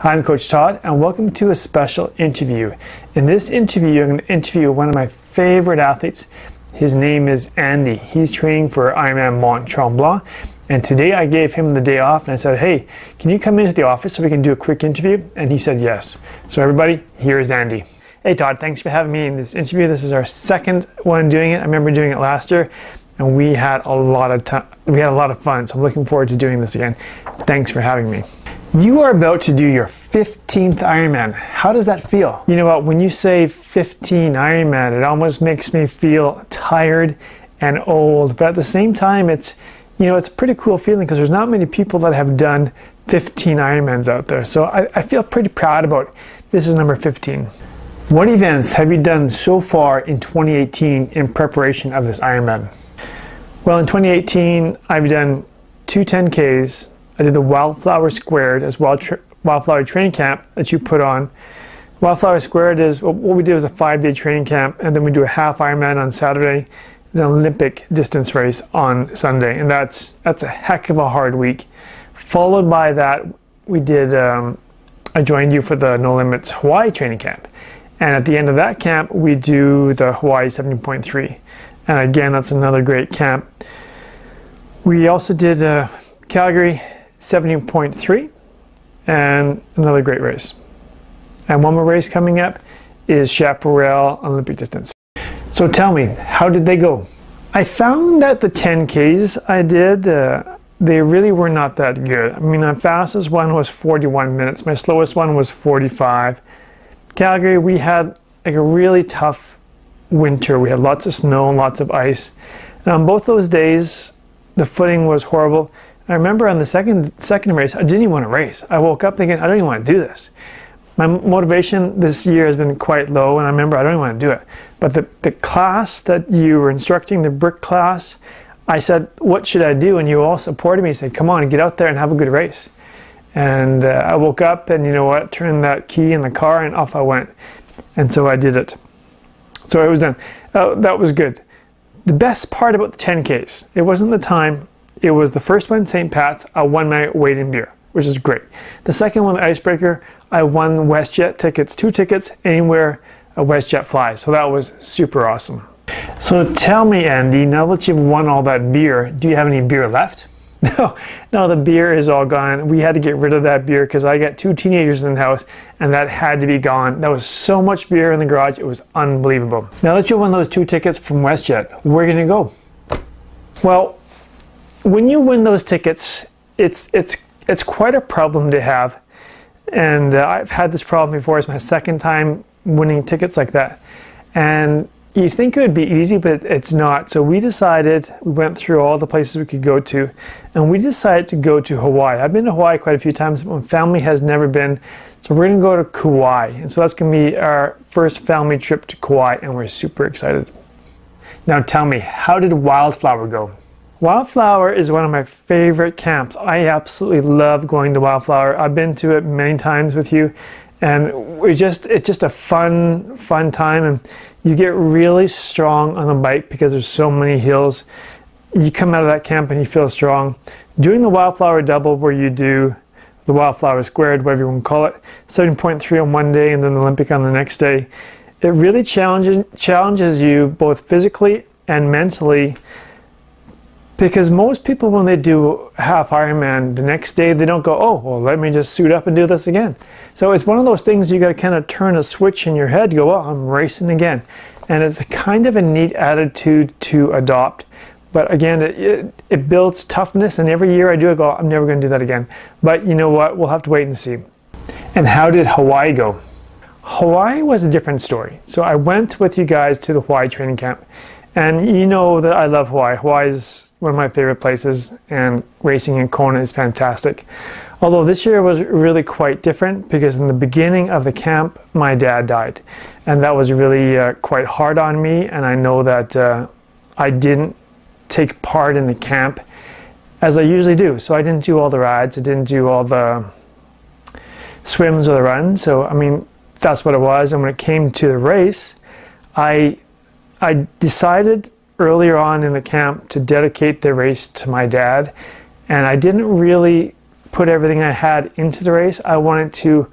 Hi, I'm Coach Todd, and welcome to a special interview. In this interview, I'm going to interview one of my favorite athletes. His name is Andy. He's training for Ironman Mont Tremblant, and today I gave him the day off, and I said, hey, can you come into the office so we can do a quick interview? And he said yes. So everybody, here's Andy. Hey Todd, thanks for having me in this interview. This is our second one doing it. I remember doing it last year, and we had a lot of fun, so I'm looking forward to doing this again. Thanks for having me. You are about to do your 15th Ironman. How does that feel? You know what, when you say 15 Ironman, it almost makes me feel tired and old, but at the same time, it's a pretty cool feeling because there's not many people that have done 15 Ironmans out there. So I feel pretty proud about it. This is number 15. What events have you done so far in 2018 in preparation of this Ironman? Well, in 2018, I've done two 10Ks. I did the Wildflower Squared as well, Wildflower Training Camp that you put on. Wildflower Squared is, what we do is a 5-day training camp, and then we do a half Ironman on Saturday, an Olympic distance race on Sunday, and that's a heck of a hard week. Followed by that, we did, I joined you for the No Limits Hawaii training camp. And at the end of that camp, we do the Hawaii 17.3. And again, that's another great camp. We also did Calgary 17.3 and another great race. And one more race coming up is Chaparral Olympic distance. So tell me, how did they go? I found that the 10Ks I did, they really were not that good. I mean, my fastest one was 41 minutes. My slowest one was 45. Calgary, we had like a really tough winter. We had lots of snow and lots of ice. And on both those days, the footing was horrible. I remember on the second race, I didn't even want to race. I woke up thinking, I don't even want to do this. My motivation this year has been quite low, and I remember I don't even want to do it. But the class that you were instructing, the brick class, I said, what should I do? And you all supported me, said, come on, get out there and have a good race. And I woke up and you know what, turned that key in the car and off I went. And so I did it. So it was done. That was good. The best part about the 10Ks, it wasn't the time. It was the first one, St. Pat's. I won my weight in beer, which is great. The second one, the Icebreaker, I won WestJet tickets, 2 tickets anywhere a WestJet flies. So that was super awesome. So tell me, Andy, now that you've won all that beer, do you have any beer left? No, the beer is all gone. We had to get rid of that beer because I got 2 teenagers in the house and that had to be gone. There was so much beer in the garage, it was unbelievable. Now that you won those 2 tickets from WestJet, where are you going to go? Well, when you win those tickets, it's quite a problem to have. And I've had this problem before. It's my second time winning tickets like that. And you think it would be easy, but it's not. So we decided, we went through all the places we could go to, and we decided to go to Hawaii. I've been to Hawaii quite a few times, but my family has never been. So we're going to go to Kauai. And so that's going to be our first family trip to Kauai, and we're super excited. Now tell me, how did Wildflower go? Wildflower is one of my favorite camps. I absolutely love going to Wildflower. I've been to it many times with you, and it's just a fun time, and you get really strong on the bike because there's so many hills. You come out of that camp and you feel strong. Doing the Wildflower double, where you do the Wildflower Squared, whatever you want to call it, 7.3 on one day and then the Olympic on the next day, it really challenges you both physically and mentally. Because most people, when they do half Ironman, the next day they don't go, oh, well, let me just suit up and do this again. So it's one of those things you got to kind of turn a switch in your head, go, oh, I'm racing again. And it's kind of a neat attitude to adopt. But again, it builds toughness, and every year I do, I go, I'm never going to do that again. But you know what, we'll have to wait and see. And how did Hawaii go? Hawaii was a different story. So I went with you guys to the Hawaii training camp. And you know that I love Hawaii. Hawaii is one of my favorite places, and racing in Kona is fantastic. Although this year was really quite different because in the beginning of the camp, my dad died. And that was really quite hard on me, and I know that I didn't take part in the camp as I usually do. So I didn't do all the rides, I didn't do all the swims or the runs. So, I mean, that's what it was. And when it came to the race, I decided earlier on in the camp to dedicate the race to my dad, and I didn't really put everything I had into the race. I wanted to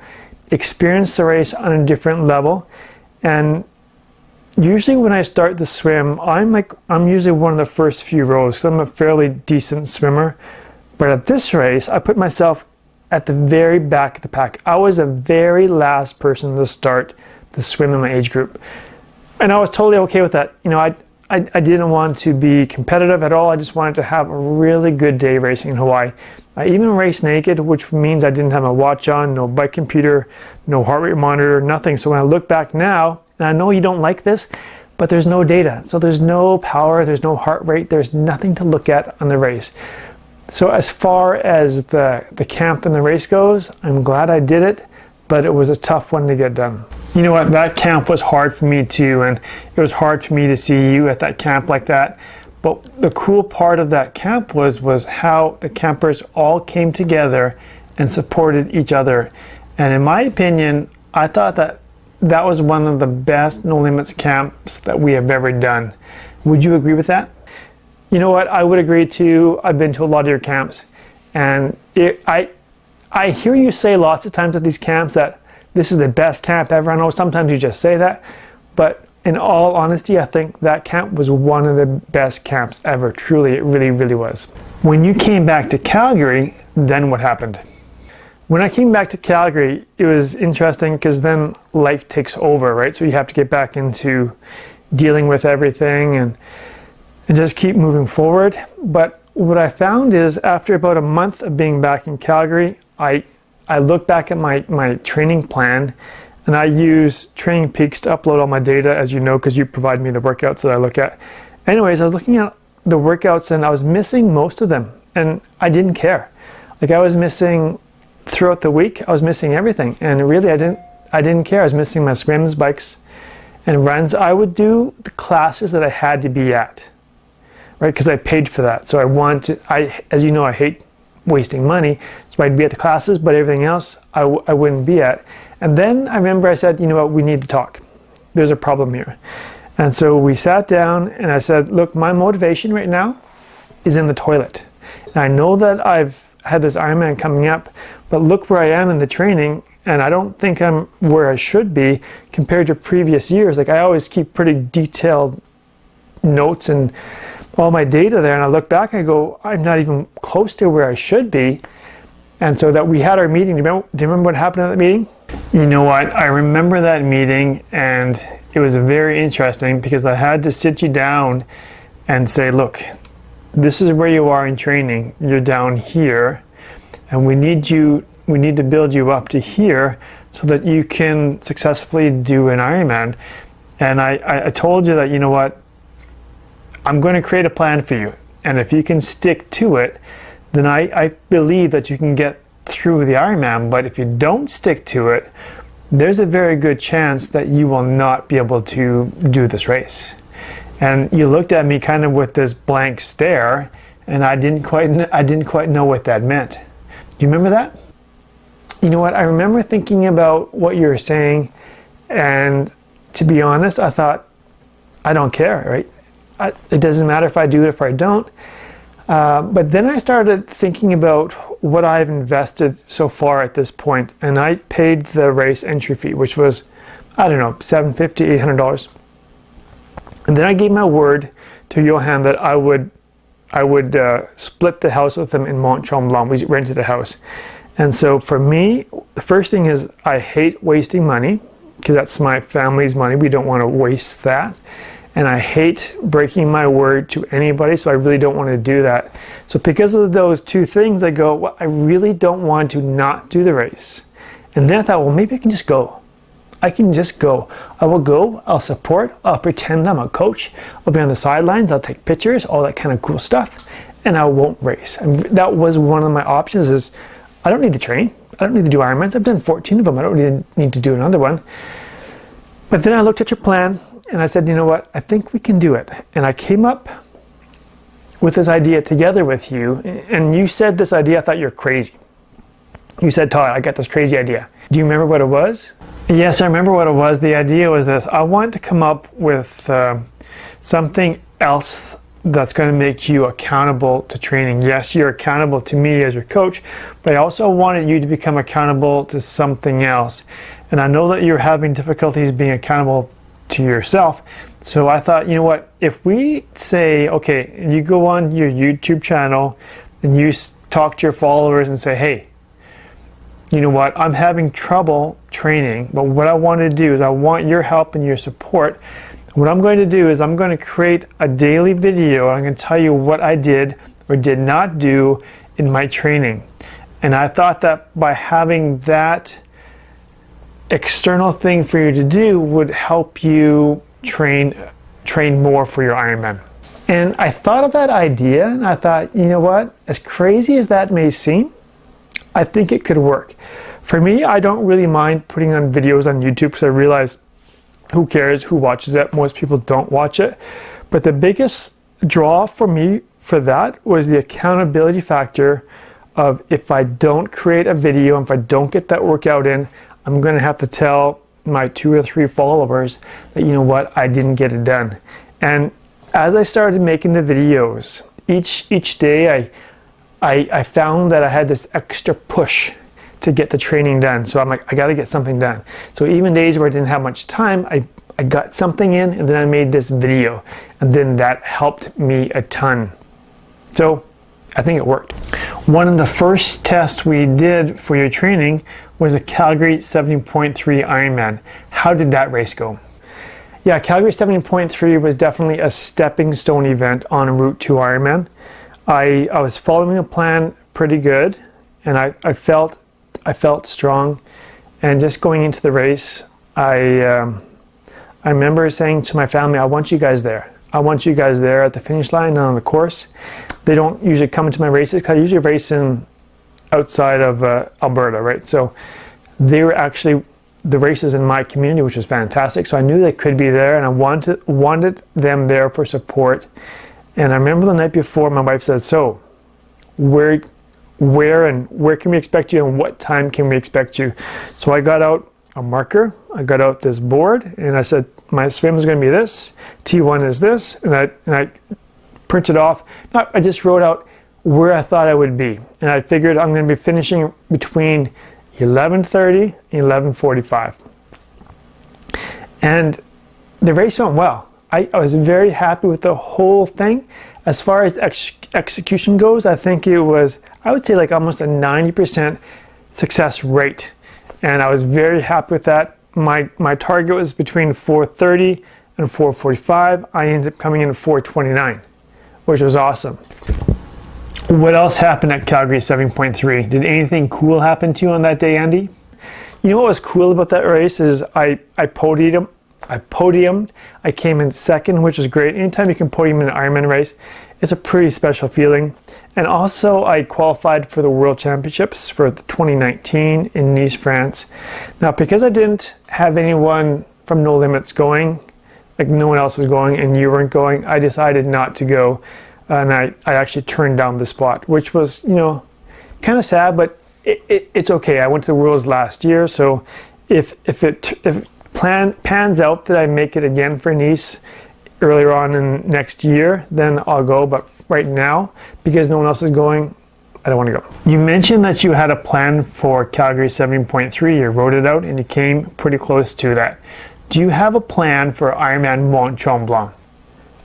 experience the race on a different level. And usually when I start the swim, I'm usually one of the first few rows because I'm a fairly decent swimmer. But at this race, I put myself at the very back of the pack. I was the very last person to start the swim in my age group. And I was totally okay with that. You know, I didn't want to be competitive at all. I just wanted to have a really good day racing in Hawaii. I even raced naked, which means I didn't have my watch on, no bike computer, no heart rate monitor, nothing. So when I look back now, and I know you don't like this, but there's no data. So there's no power, there's no heart rate, there's nothing to look at on the race. So as far as the camp and the race goes, I'm glad I did it, but it was a tough one to get done. You know what, that camp was hard for me too, and it was hard for me to see you at that camp like that. But the cool part of that camp was how the campers all came together and supported each other. And in my opinion, I thought that was one of the best No Limits camps that we have ever done. Would you agree with that? You know what, I would agree too. I've been to a lot of your camps, and I hear you say lots of times at these camps that this is the best camp ever. I know sometimes you just say that, but in all honesty, I think that camp was one of the best camps ever. Truly, it really, really was. When you came back to Calgary, then what happened? When I came back to Calgary, it was interesting because then life takes over, right? So you have to get back into dealing with everything and just keep moving forward. But what I found is after about a month of being back in Calgary, I look back at my training plan, and I use Training Peaks to upload all my data, as you know, because you provide me the workouts that I look at. Anyways, I was looking at the workouts and I was missing most of them, and I didn't care. Like, I was missing throughout the week, I was missing everything, and really I didn't care. I was missing my swims, bikes, and runs. I would do the classes that I had to be at, right? Because I paid for that. So as you know, I hate wasting money, so I'd be at the classes, but everything else I wouldn't be at. And then I remember I said, you know what, we need to talk. There's a problem here. And so we sat down and I said, look, my motivation right now is in the toilet. And I know that I've had this Ironman coming up, but look where I am in the training, and I don't think I'm where I should be compared to previous years. Like, I always keep pretty detailed notes and all my data there, and I look back and I go, I'm not even close to where I should be. And so that we had our meeting. Do you remember what happened at that meeting? You know what? I remember that meeting, and it was very interesting because I had to sit you down and say, look, this is where you are in training. You're down here, and we need to build you up to here so that you can successfully do an Ironman. And I told you that, you know what, I'm going to create a plan for you, and if you can stick to it, then I believe that you can get through the Ironman. But if you don't stick to it, there's a very good chance that you will not be able to do this race. And you looked at me kind of with this blank stare, and I didn't quite know what that meant. Do you remember that? You know what? I remember thinking about what you were saying, and to be honest, I thought, I don't care, right? It doesn't matter if I do it, if I don't. But then I started thinking about what I've invested so far at this point, and I paid the race entry fee, which was, I don't know, $750, $800. And then I gave my word to Johan that I would split the house with him in Mont Tremblant. We rented a house. And so for me, the first thing is I hate wasting money because that's my family's money. We don't want to waste that. And I hate breaking my word to anybody, so I really don't want to do that. So because of those two things, I go, well, I really don't want to not do the race. And then I thought, well, maybe I can just go. I can just go. I will go, I'll support, I'll pretend I'm a coach, I'll be on the sidelines, I'll take pictures, all that kind of cool stuff, and I won't race. And that was one of my options is, I don't need to train. I don't need to do Ironmans. I've done 14 of them. I don't really need to do another one. But then I looked at your plan, and I said, you know what, I think we can do it. And I came up with this idea together with you, and you said this idea, I thought you're crazy. You said, Todd, I got this crazy idea. Do you remember what it was? Yes, I remember what it was. The idea was this. I wanted to come up with something else that's going to make you accountable to training. Yes, you're accountable to me as your coach, but I also wanted you to become accountable to something else. And I know that you're having difficulties being accountable to yourself. So I thought, you know what, if we say, okay, you go on your YouTube channel and you talk to your followers and say, hey, you know what, I'm having trouble training, but what I want to do is I want your help and your support. What I'm going to do is I'm going to create a daily video. I'm going to tell you what I did or did not do in my training. And I thought that by having that external thing for you to do would help you train more for your Ironman. And I thought of that idea and I thought, you know what, as crazy as that may seem, I think it could work. For me, I don't really mind putting on videos on YouTube because I realize who cares, who watches it? Most people don't watch it. But the biggest draw for me for that was the accountability factor of if I don't create a video, if I don't get that workout in, I'm going to have to tell my 2 or 3 followers that, you know what, I didn't get it done. And as I started making the videos, each day I found that I had this extra push to get the training done. So I'm like, I got to get something done. So even days where I didn't have much time, I got something in and then I made this video. And then that helped me a ton. So I think it worked. One of the first tests we did for your training was a Calgary 70.3 Ironman. How did that race go? Yeah, Calgary 70.3 was definitely a stepping stone event en route to Ironman. I was following a plan pretty good, and I felt strong. And just going into the race, I remember saying to my family, I want you guys there. I want you guys there at the finish line and on the course. They don't usually come to my races because I usually race outside of Alberta, right? So they were actually the races in my community, which was fantastic. So I knew they could be there, and I wanted them there for support. And I remember the night before, my wife said, so where can we expect you and what time can we expect you? So I got out a marker, I got out this board, and I said, my swim is going to be this, T1 is this, and I printed off, I just wrote out where I thought I would be. And I figured I'm going to be finishing between 11:30 and 11:45. And the race went well. I was very happy with the whole thing. As far as execution goes, I think it was, I would say like almost a 90% success rate. And I was very happy with that. My target was between 4:30 and 4:45. I ended up coming in at 4:29, which was awesome. What else happened at Calgary 7.3? Did anything cool happen to you on that day, Andy? You know what was cool about that race is I podiumed. I came in second, which was great. Anytime you can podium in an Ironman race, it's a pretty special feeling. And also I qualified for the World Championships for 2019 in Nice, France. Now, because I didn't have anyone from No Limits going, like no one else was going and you weren't going, I decided not to go. And I actually turned down the spot, which was, you know, kind of sad, but it's okay. I went to the Worlds last year, so if pans out that I make it again for Nice earlier on in next year, then I'll go. But right now, because no one else is going, I don't want to go. You mentioned that you had a plan for Calgary 70.3. You wrote it out and you came pretty close to that. Do you have a plan for Ironman Mont Tremblant?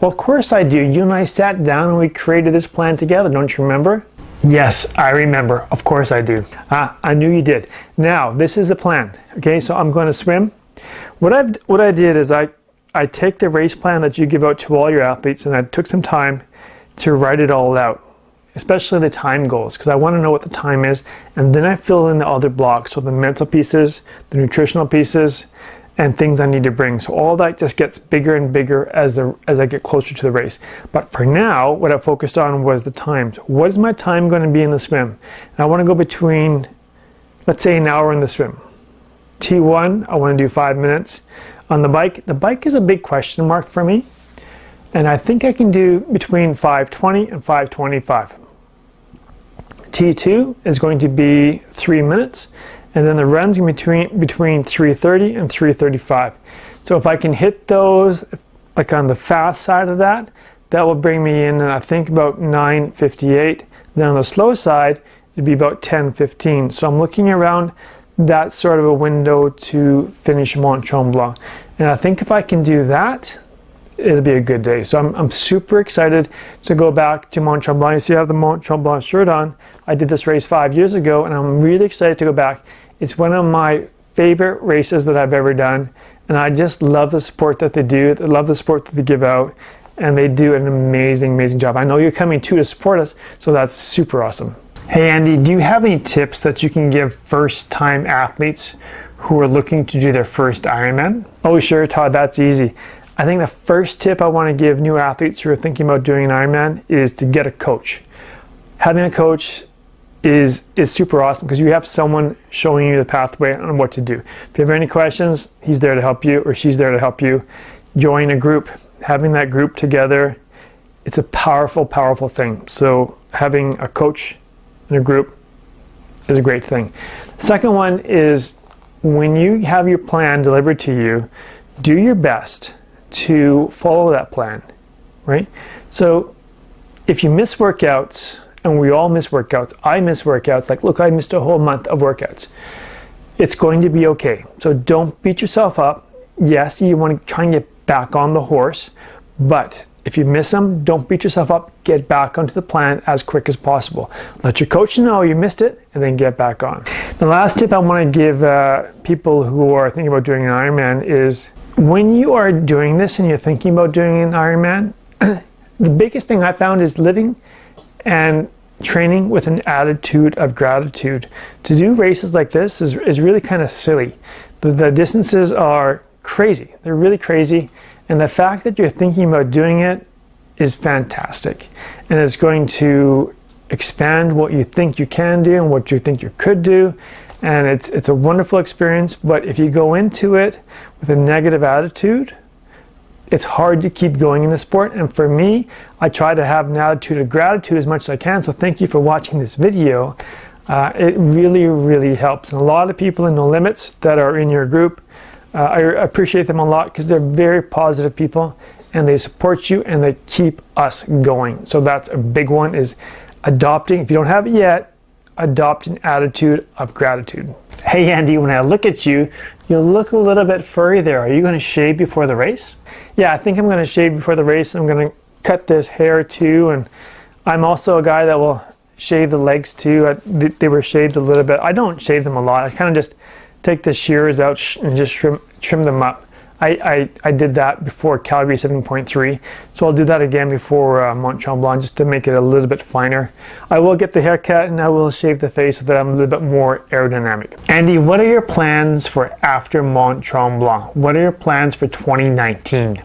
Well, of course I do. You and I sat down and we created this plan together. Don't you remember? Yes, I remember. Of course I do. I knew you did. Now, this is the plan. Okay, so I'm going to swim. What I did is I take the race plan that you give out to all your athletes, and I took some time to write it all out, especially the time goals, because I want to know what the time is, and then I fill in the other blocks, so the mental pieces, the nutritional pieces, and things I need to bring. So all that just gets bigger and bigger as I get closer to the race. But for now, what I focused on was the times. What is my time going to be in the swim? And I want to go between, let's say, an hour in the swim. T1, I want to do 5 minutes. On the bike is a big question mark for me. And I think I can do between 5:20 and 5:25. T2 is going to be 3 minutes. And then the run's going to be between 3:30 and 3:35. So if I can hit those, like on the fast side of that, that will bring me in, and I think about 9:58. Then on the slow side, it'd be about 10:15. So I'm looking around that sort of a window to finish Mont Tremblant. And I think if I can do that, it'll be a good day. So I'm super excited to go back to Mont Tremblant. You see I have the Mont Tremblant shirt on. I did this race 5 years ago, and I'm really excited to go back. It's one of my favorite races that I've ever done, and I just love the support that they do. I love the support that they give out, and they do an amazing job. I know you're coming too to support us, so that's super awesome. Hey Andy, do you have any tips that you can give first-time athletes who are looking to do their first Ironman? Oh sure, Todd, that's easy. I think the first tip I want to give new athletes who are thinking about doing an Ironman is to get a coach. Having a coach is super awesome because you have someone showing you the pathway on what to do. If you have any questions, he's there to help you or she's there to help you. Join a group. Having that group together, it's a powerful thing. So having a coach in a group is a great thing. Second one is when you have your plan delivered to you, do your best to follow that plan, right? So if you miss workouts, and we all miss workouts, I miss workouts, like look, I missed a whole month of workouts. It's going to be okay. So don't beat yourself up. Yes, you want to try and get back on the horse, but if you miss them, don't beat yourself up. Get back onto the plan as quick as possible. Let your coach know you missed it, and then get back on. The last tip I want to give people who are thinking about doing an Ironman is when you are doing this and you're thinking about doing an Ironman, the biggest thing I found is living and training with an attitude of gratitude. To do races like this is really kind of silly. The distances are crazy. They're really crazy. And the fact that you're thinking about doing it is fantastic. And it's going to expand what you think you can do and what you think you could do. And it's a wonderful experience. But if you go into it with a negative attitude, it's hard to keep going in the sport. And for me, I try to have an attitude of gratitude as much as I can. So thank you for watching this video. It really helps. And a lot of people in No Limits that are in your group, I appreciate them a lot because they're very positive people and they support you and they keep us going. So that's a big one, is adopting, if you don't have it yet, adopt an attitude of gratitude. Hey Andy, when I look at you, you look a little bit furry there. Are you going to shave before the race? Yeah, I think I'm going to shave before the race. I'm going to cut this hair too, and I'm also a guy that will shave the legs too. They were shaved a little bit. I don't shave them a lot. I kind of just take the shears out and just trim them up. I did that before Calgary 7.3, so I'll do that again before Mont Tremblant just to make it a little bit finer. I will get the haircut and I will shave the face so that I'm a little bit more aerodynamic. Andy, what are your plans for after Mont Tremblant? What are your plans for 2019?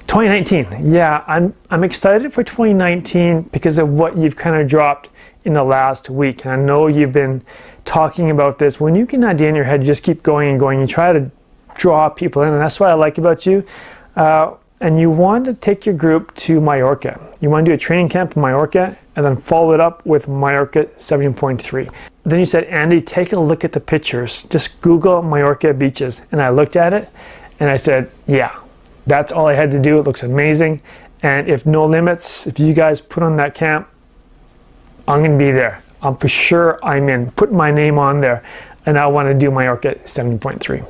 2019, yeah, I'm excited for 2019 because of what you've kind of dropped in the last week. And I know you've been talking about this. When you get an idea in your head, you just keep going and going. You try to draw people in, and that's what I like about you. And you want to take your group to Mallorca. You want to do a training camp in Mallorca and then follow it up with Mallorca 7.3. Then you said, Andy, take a look at the pictures. Just Google Mallorca beaches. And I looked at it and I said, yeah, that's all I had to do. It looks amazing. And if No Limits, if you guys put on that camp, I'm going to be there. I'm for sure I'm in. Put my name on there. And I want to do Mallorca 7.3.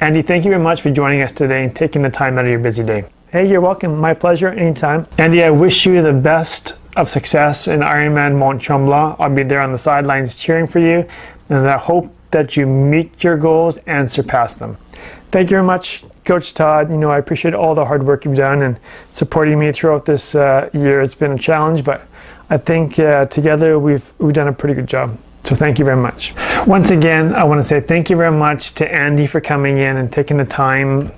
Andy, thank you very much for joining us today and taking the time out of your busy day. Hey, you're welcome. My pleasure. Anytime. Andy, I wish you the best of success in Ironman Mont Tremblant. I'll be there on the sidelines cheering for you, and I hope that you meet your goals and surpass them. Thank you very much, Coach Todd. You know, I appreciate all the hard work you've done and supporting me throughout this year. It's been a challenge, but I think together we've done a pretty good job. So thank you very much. Once again, I want to say thank you very much to Andy for coming in and taking the time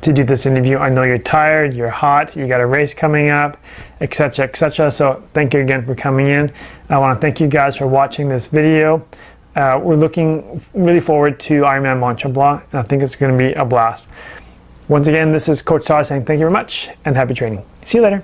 to do this interview. I know you're tired, you're hot, you got a race coming up, etc., etc. So thank you again for coming in. I want to thank you guys for watching this video. We're looking really forward to Ironman Mont Tremblant, and I think it's going to be a blast. Once again, this is Coach Todd saying thank you very much and happy training. See you later.